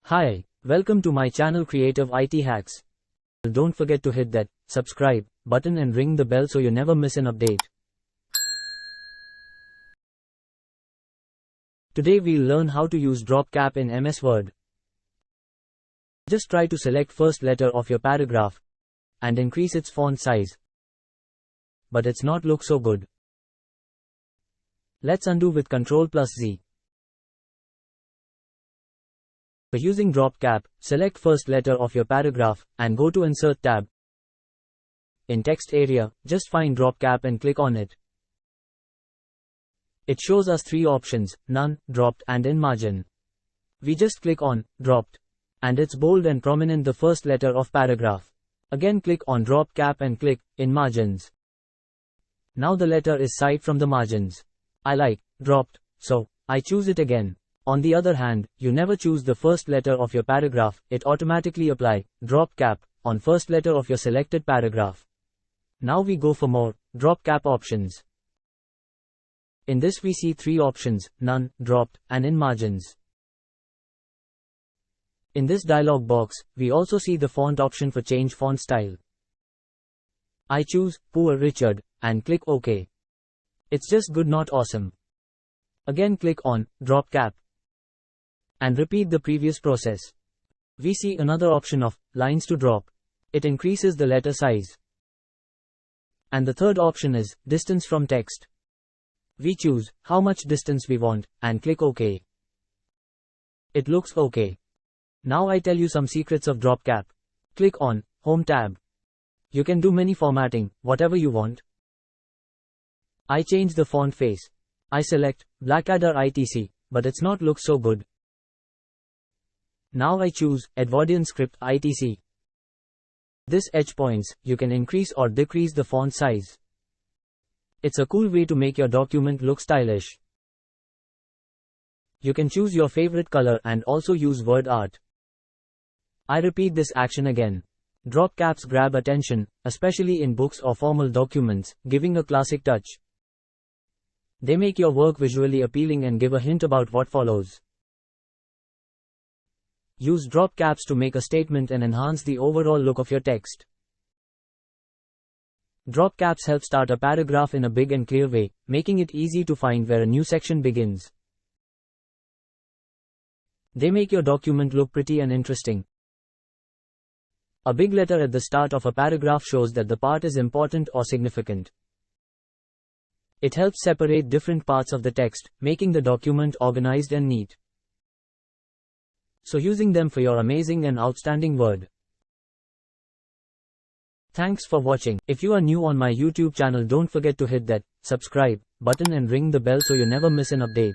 Hi, welcome to my channel Creative IT Hacks. Don't forget to hit that subscribe button and ring the bell so you never miss an update. Today we'll learn how to use dropcap in MS Word. Just try to select first letter of your paragraph and increase its font size. But it's not look so good. Let's undo with Ctrl+Z. For using dropcap, select first letter of your paragraph and go to Insert tab. In text area, just find dropcap and click on it. It shows us three options: none, dropped and in margin. We just click on dropped and it's bold and prominent the first letter of paragraph. Again click on dropcap and click in margins. Now the letter is side from the margins. I like dropped, so I choose it again. On the other hand, you never choose the first letter of your paragraph, it automatically apply dropcap on first letter of your selected paragraph. Now we go for more dropcap options. In this we see three options: none, dropped, and in margins. In this dialog box, we also see the font option for change font style. I choose Poor Richard and click OK. It's just good, not awesome. Again click on dropcap and repeat the previous process. We see another option of lines to drop. It increases the letter size. And the third option is distance from text. We choose how much distance we want and click OK. It looks OK. Now I tell you some secrets of dropcap. Click on Home tab. You can do many formatting, whatever you want. I change the font face. I select Blackadder ITC, but it's not look so good. Now I choose Edwardian script ITC. This edge points, you can increase or decrease the font size. It's a cool way to make your document look stylish. You can choose your favorite color and also use word art. I repeat this action again. Dropcaps grab attention, especially in books or formal documents, giving a classic touch. They make your work visually appealing and give a hint about what follows. Use dropcaps to make a statement and enhance the overall look of your text. Dropcaps help start a paragraph in a big and clear way, making it easy to find where a new section begins. They make your document look pretty and interesting. A big letter at the start of a paragraph shows that the part is important or significant. It helps separate different parts of the text, making the document organized and neat. So using them for your amazing and outstanding Word. Thanks for watching. If you are new on my YouTube channel, don't forget to hit that subscribe button and ring the bell so you never miss an update.